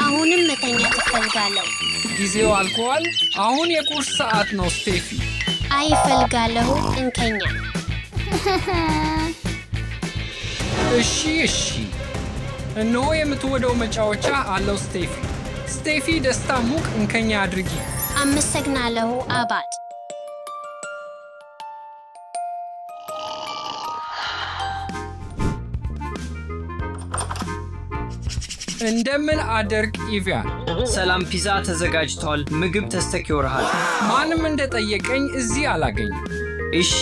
አሁንም መተኛት እፈልጋለሁ። ጊዜው አልቋል። አሁን የቁርስ ሰዓት ነው ስቴፊ። አይ እፈልጋለሁ እንከኛ። እሺ እነሆ የምትወደው መጫወቻ አለው ስቴፊ። ስቴፊ ደስታ ሙቅ እንከኛ አድርጊ። አመሰግናለሁ አባት። እንደምን አደርግ ኢቪያን። ሰላም፣ ፒዛ ተዘጋጅቷል። ምግብ ተስተኪውርሃል። ማንም እንደጠየቀኝ እዚህ አላገኝም። እሺ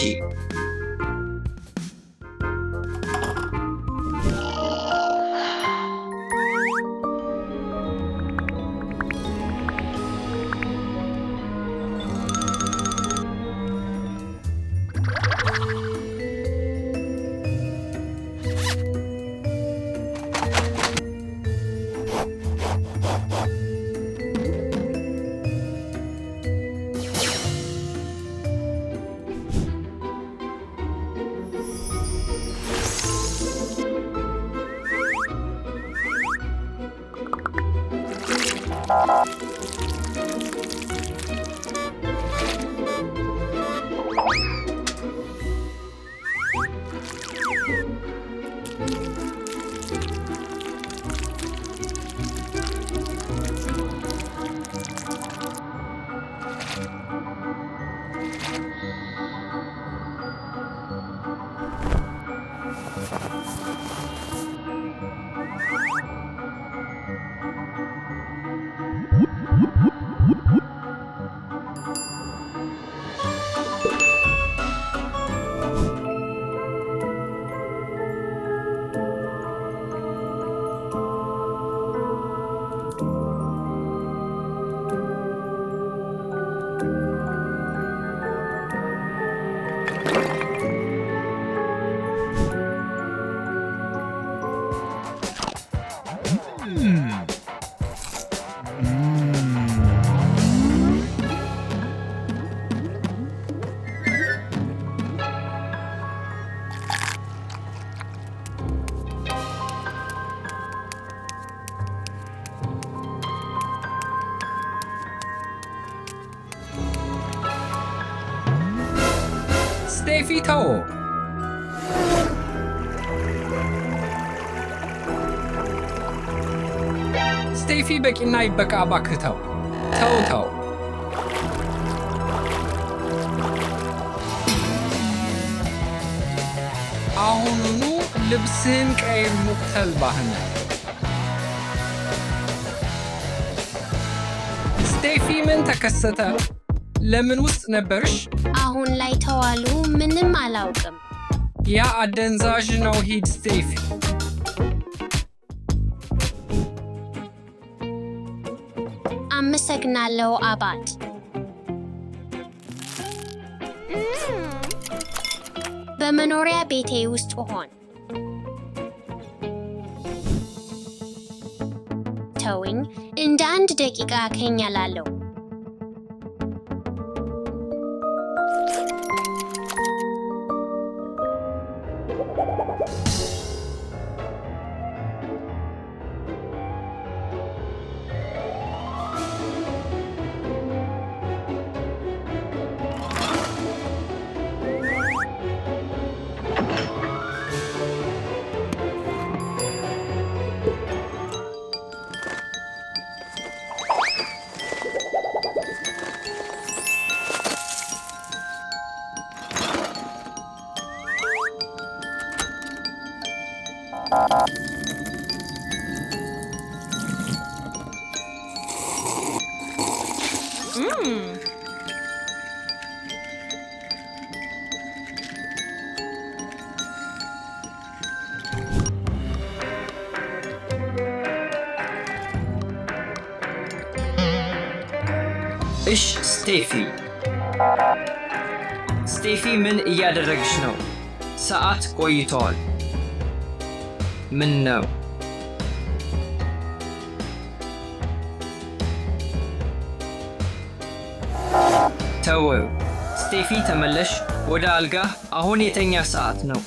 ስቴፊ ተው። ስቴፊ በቂና ይበቃ እባክህ ተው። አሁኑኑ ልብስህን ቀይር ሙቅተል ባህነ። ስቴፊ ምን ተከሰተ? ለምን ውስጥ ነበርሽ? አሁን ላይ ተዋሉ። ምንም አላውቅም። ያ አደንዛዥ ነው። ሂድ ስቴፊ። አመሰግናለሁ አባት። በመኖሪያ ቤቴ ውስጥ ሆን። ተውኝ፣ እንደ 1 ደቂቃ ከኛላለሁ። እሽ ስቴፊ ምን እያደረግሽ ነው? ሰዓት ቆይቷል። ምን ነው? ተወው ስቴፊ፣ ተመለሽ ወደ አልጋ። አሁን የተኛ ሰዓት ነው።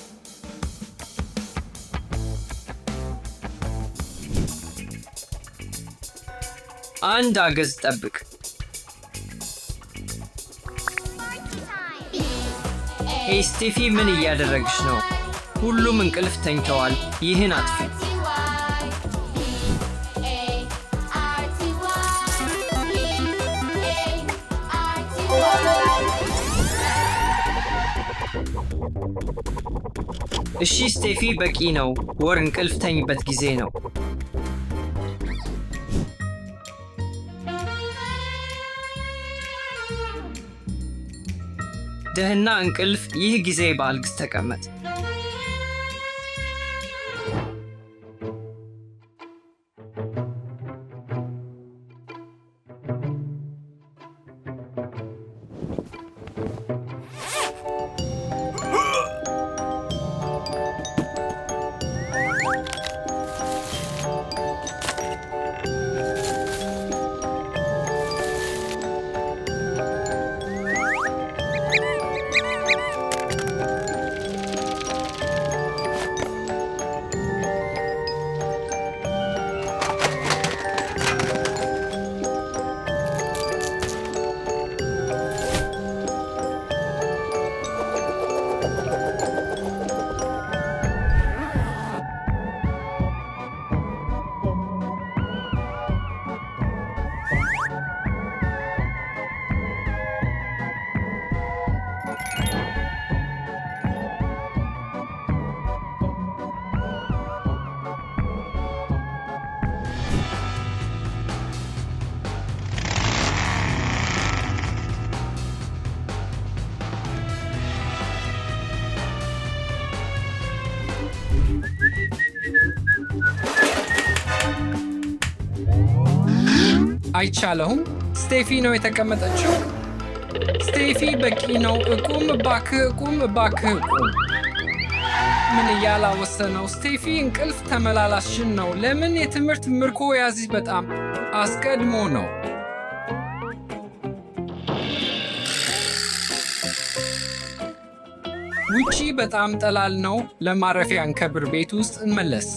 አንድ አገዝ ጠብቅ። ሄይ ስቴፊ፣ ምን እያደረግሽ ነው? ሁሉም እንቅልፍ ተኝተዋል። ይህን አጥፊ። እሺ ስቴፊ፣ በቂ ነው። ወር እንቅልፍ ተኝበት ጊዜ ነው። ደህና እንቅልፍ። ይህ ጊዜ በአልጋ ተቀመጥ። አይቻለሁም። ስቴፊ ነው የተቀመጠችው። ስቴፊ በቂ ነው። እቁም እባክህ፣ እቁም እባክህ፣ እቁም። ምን እያላወሰነው? ስቴፊ እንቅልፍ ተመላላሽን ነው። ለምን የትምህርት ምርኮ ያዚ በጣም አስቀድሞ ነው። ውጪ በጣም ጠላል ነው። ለማረፊያ እንከብር። ቤት ውስጥ እንመለስ።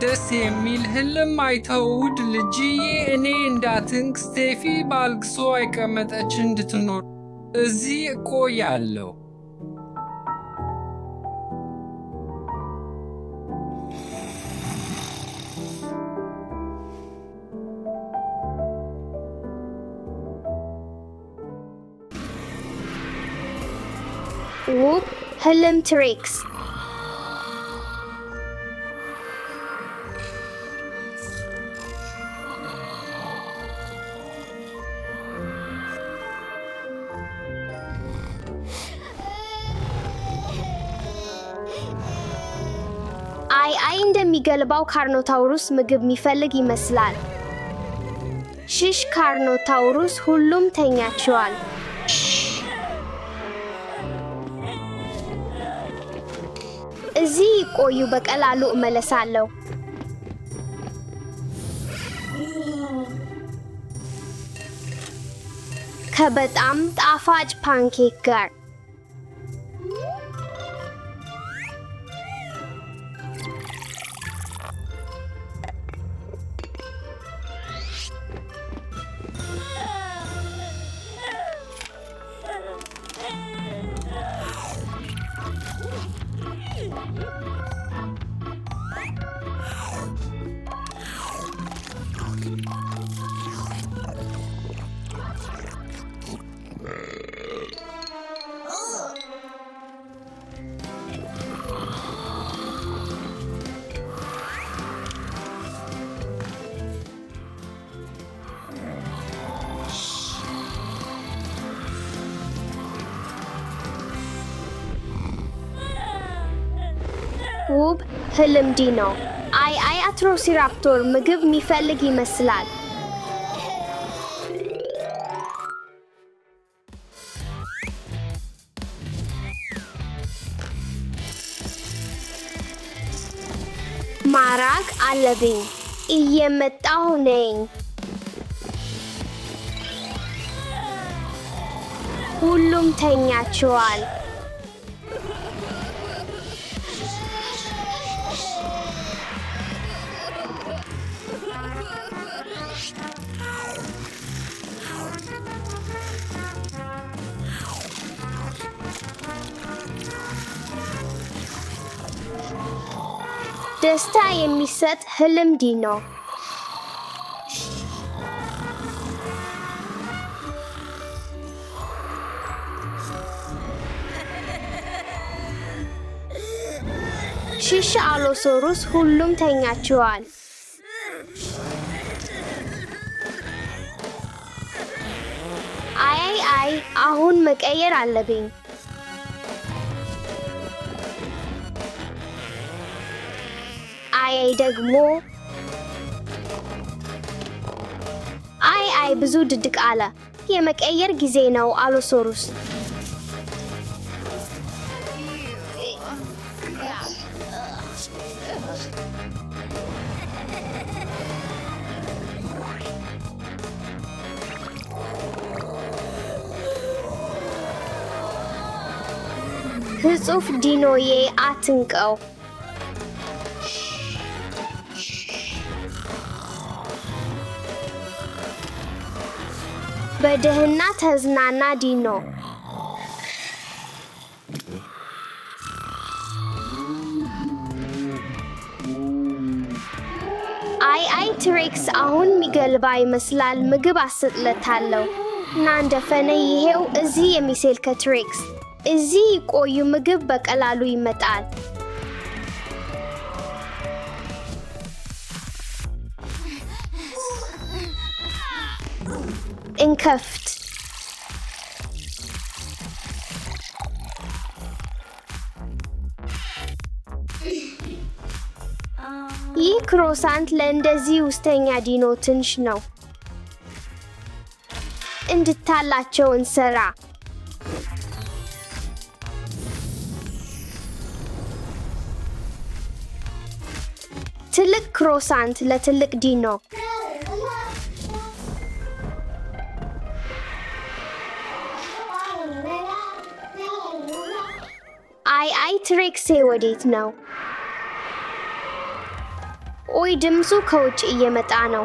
ደስ የሚል ህልም አይተውድ ልጅዬ። እኔ እንዳትንክ ስቴፊ ባልግሶ አይቀመጠች እንድትኖር እዚህ እቆያለሁ። ውብ ህልም ትሪክስ። አይ እንደሚገልባው ካርኖታውሩስ ምግብ የሚፈልግ ይመስላል። ሽሽ ካርኖታውሩስ፣ ሁሉም ተኛቸዋል። እዚህ ይቆዩ፣ በቀላሉ እመለሳለሁ። ከበጣም ጣፋጭ ፓንኬክ ጋር ውብ ህልም ዲኖ። አይ አትሮሲራፕቶር ምግብ የሚፈልግ ይመስላል። ማራቅ አለብኝ። እየመጣሁ ነኝ። ሁሉም ተኛቸዋል። ደስታ የሚሰጥ ህልም ዲኖ ሽሽ አሎሶሩስ ሁሉም ተኛቸዋል። አይ አሁን መቀየር አለብኝ። አይ ደግሞ አይ ብዙ ድድቅ አለ። የመቀየር ጊዜ ነው አሎሶሩስ። ህጹፍ ዲኖዬ አትንቀው። በደህና ተዝናና ዲኖ። አይ ትሬክስ አሁን ሚገልባ ይመስላል። ምግብ አስጥለታለሁ እና እንደፈነ ይሄው እዚህ የሚሴል ከትሬክስ እዚህ ቆዩ። ምግብ በቀላሉ ይመጣል። እንከፍት። ይህ ክሮሳንት ለእንደዚህ ውስጠኛ ዲኖ ትንሽ ነው። እንድታላቸው እንሰራ። ትልቅ ክሮሳንት ለትልቅ ዲኖ። አይ ትሬክሴ ወዴት ነው? ኦይ ድምፁ ከውጭ እየመጣ ነው።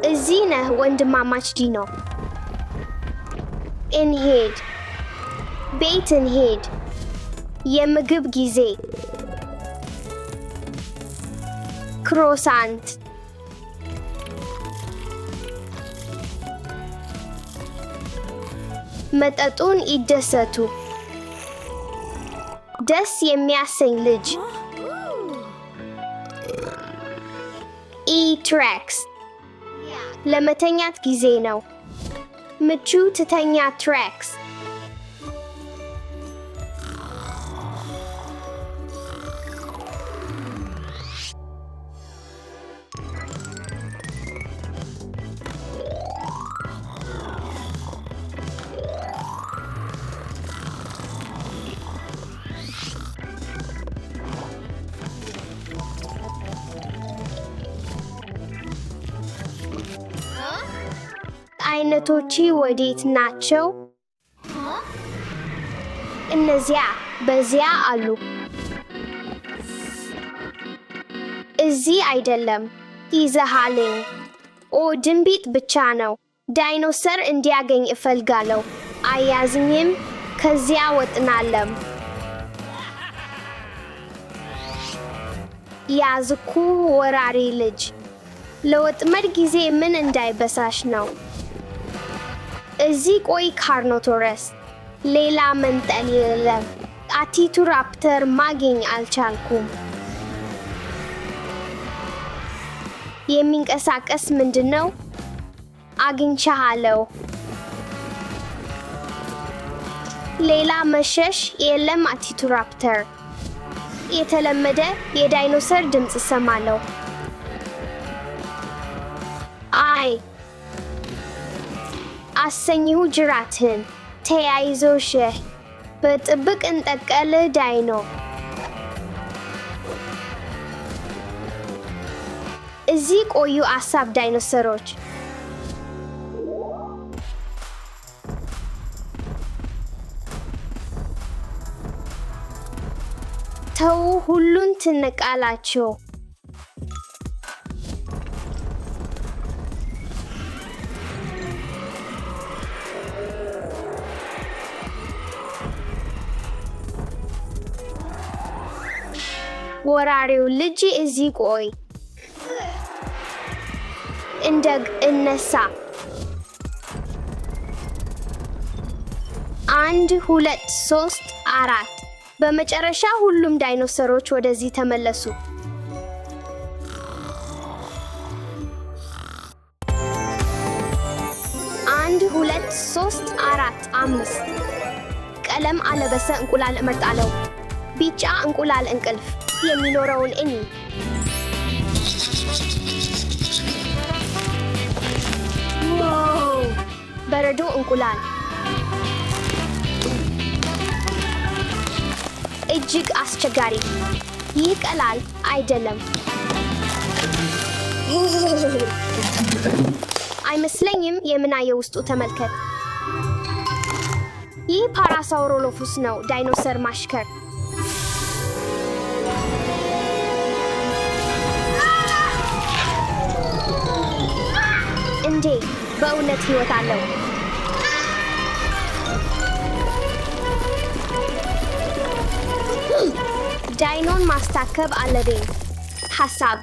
እዚህ ነህ ወንድማማች ዲኖ። እንሄድ፣ ቤት እንሄድ። የምግብ ጊዜ። ክሮሳንት መጠጡን ይደሰቱ። ደስ የሚያሰኝ ልጅ። ትሬክስ ለመተኛት ጊዜ ነው። ምቹ ትተኛ ትሬክስ። አይነቶች ወዴት ናቸው? እነዚያ በዚያ አሉ። እዚህ አይደለም። ይዘሃልኝ። ድንቢጥ ብቻ ነው። ዳይኖሰር እንዲያገኝ እፈልጋለሁ። አያዝኝም። ከዚያ ወጥናለም። ያዝኩ ወራሪ ልጅ። ለወጥመድ ጊዜ ምን እንዳይበሳሽ ነው። እዚህ ቆይ ካርኖቶረስ። ሌላ መንጠል የለም። አቲቱራፕተር ማግኝ አልቻልኩም። የሚንቀሳቀስ ምንድነው? አግኝቻለሁ። ሌላ መሸሽ የለም። አቲቱራፕተር። የተለመደ የዳይኖሰር ድምፅ ሰማለሁ። አይ አሰኝሁ ጅራትን ተያይዞሽ በጥብቅ እንጠቀል ዳይኖ። እዚህ ቆዩ አሳብ ዳይኖሰሮች። ተው፣ ሁሉን ትንቃላችሁ። ወራሪው ልጅ እዚህ ቆይ። እነሳ። 1 2 3 4 በመጨረሻ ሁሉም ዳይኖሰሮች ወደዚህ ተመለሱ። 1 2 3 4 5 ቀለም አለበሰ እንቁላል እመርጣለሁ። ቢጫ እንቁላል እንቅልፍ የሚኖረውን እኔ በረዶ እንቁላል እጅግ አስቸጋሪ። ይህ ቀላል አይደለም አይመስለኝም። የምናየው ውስጡ ተመልከት። ይህ ፓራሳውሮሎፉስ ነው፣ ዳይኖሰር ማሽከር። እንዴ በእውነት ህይወት አለው። ዳይኖን ማስታከብ አለብኝ። ሐሳብ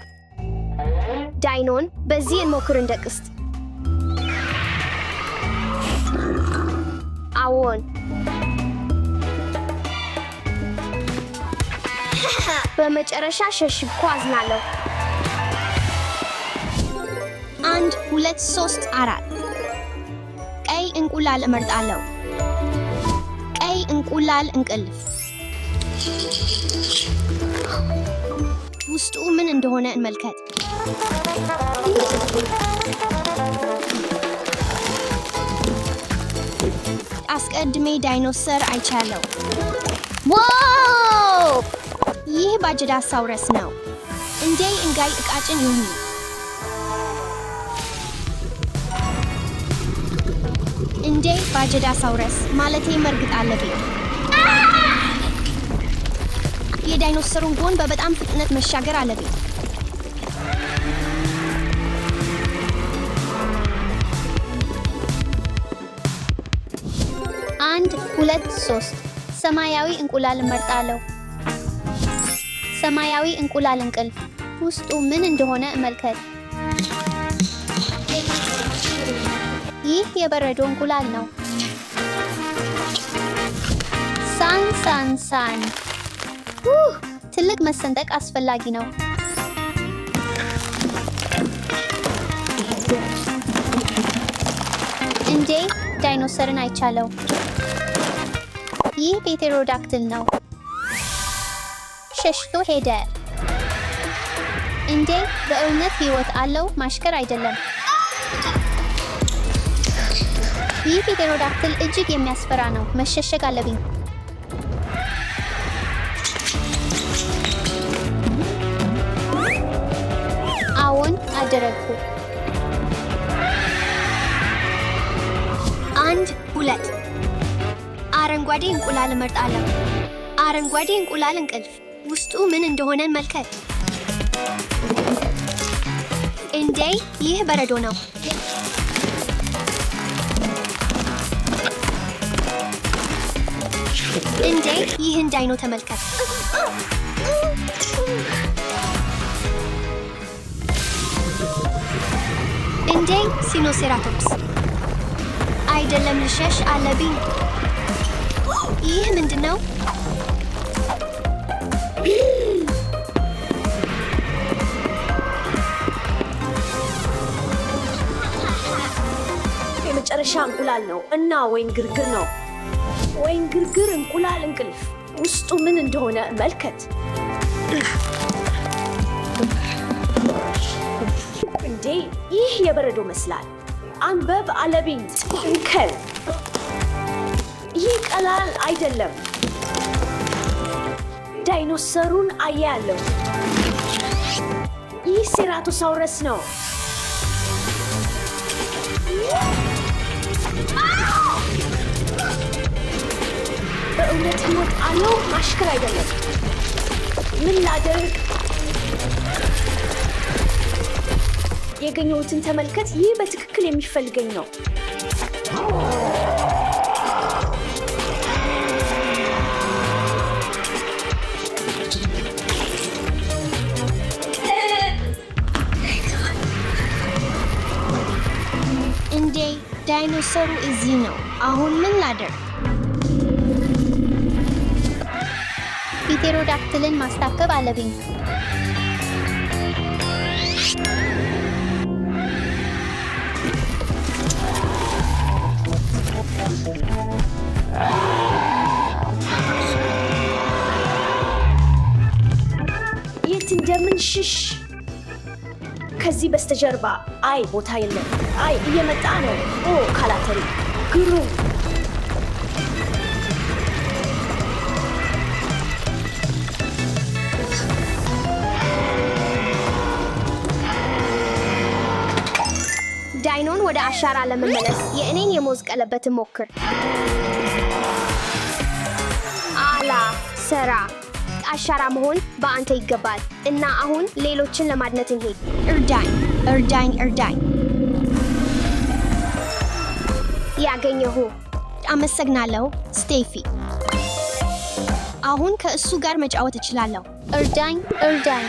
ዳይኖን በዚህ እንሞክር እንደ ቅስት። አዎን በመጨረሻ ሸሽብኩ። አዝናለሁ። 1 2 3 4 ቀይ እንቁላል እመርጣለሁ። ቀይ እንቁላል እንቅልፍ ውስጡ ምን እንደሆነ እንመልከት። አስቀድሜ ዳይኖሰር አይቻለሁ። ዋው! ይህ ባጀዳሳውረስ ነው። እንዴ እንጋይ እቃጭን ይሁን። እንዴ ባጀዳሳውረስ ማለቴ መርግጥ አለብኝ። የዳይኖሰሩን ጎን በበጣም ፍጥነት መሻገር አለብኝ። አንድ 2 3 ሰማያዊ እንቁላል እመርጣለሁ። ሰማያዊ እንቁላል እንቅልፍ ውስጡ ምን እንደሆነ እመልከት። ይህ የበረዶ እንቁላል ነው። ሳን ትልቅ መሰንጠቅ አስፈላጊ ነው። እንዴ ዳይኖሰርን አይቻለው። ይህ ፔቴሮዳክትል ነው። ሸሽቶ ሄደ። እንዴ በእውነት ህይወት አለው። ማሽከር አይደለም። ይህ ፔቴሮዳክትል እጅግ የሚያስፈራ ነው። መሸሸግ አለብኝ። አዎን አደረግኩ። 1 2 አረንጓዴ እንቁላል እመርጣለሁ። አረንጓዴ እንቁላል እንቅልፍ ውስጡ ምን እንደሆነ እንመልከት። እንዴ ይህ በረዶ ነው። እንዴ ይህን ዳይኖ ተመልከት። እንዴ ሲኖሴራቶፕስ አይደለም። ልሸሽ አለብኝ። ይህ ምንድነው? የመጨረሻ እንቁላል ነው እና ወይን ግርግር ነው። ወይን ግርግር እንቁላል እንቅልፍ ውስጡ ምን እንደሆነ መልከት። እንዴ ይህ የበረዶ መስላል። አንበብ አለብኝ። እንከል ይህ ቀላል አይደለም። ዳይኖሰሩን አያለሁ። ይህ ሴራቶሳውረስ ነው። በእውነት ህይወት አለው። ማሽከር አይደለም። ምን ላድርግ? ያገኘሁትን ተመልከት። ይህ በትክክል የሚፈልገኝ ነው። እንዴ ዳይኖሰሩ እዚህ ነው። አሁን ምን ላደርግ? ፒቴሮዳክትልን ማስታከብ አለብኝ። የት እንደምንሽሽ ከዚህ በስተጀርባ አይ ቦታ የለም። አይ እየመጣ ነው። ኦ ካላተሪ ግሩም። ዳይኖን ወደ አሻራ ለመመለስ የእኔን የሞዝ ቀለበት ሞክር። አላ ሰራ አሻራ መሆን በአንተ ይገባል። እና አሁን ሌሎችን ለማድነት እንሄድ። እርዳኝ እርዳኝ እርዳኝ። ያገኘሁ። አመሰግናለሁ ስቴፊ። አሁን ከእሱ ጋር መጫወት እችላለሁ። እርዳኝ እርዳኝ።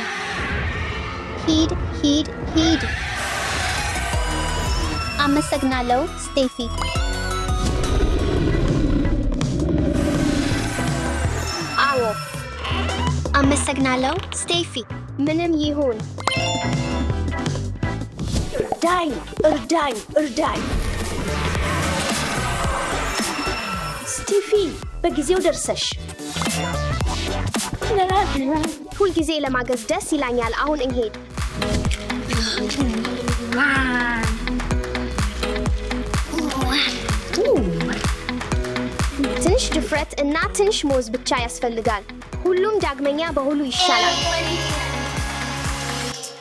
ሂድ ሂድ ሂድ። አመሰግናለሁ ስቴፊ። አዎ አመሰግናለሁ ስቴፊ። ምንም ይሁን። እርዳኝ እርዳኝ እርዳኝ። ስቲፊ በጊዜው ደርሰሽ። ሁልጊዜ ለማገዝ ደስ ይላኛል። አሁን እንሄድ። ትንሽ ድፍረት እና ትንሽ ሞዝ ብቻ ያስፈልጋል። ሁሉም ዳግመኛ በሁሉ ይሻላል።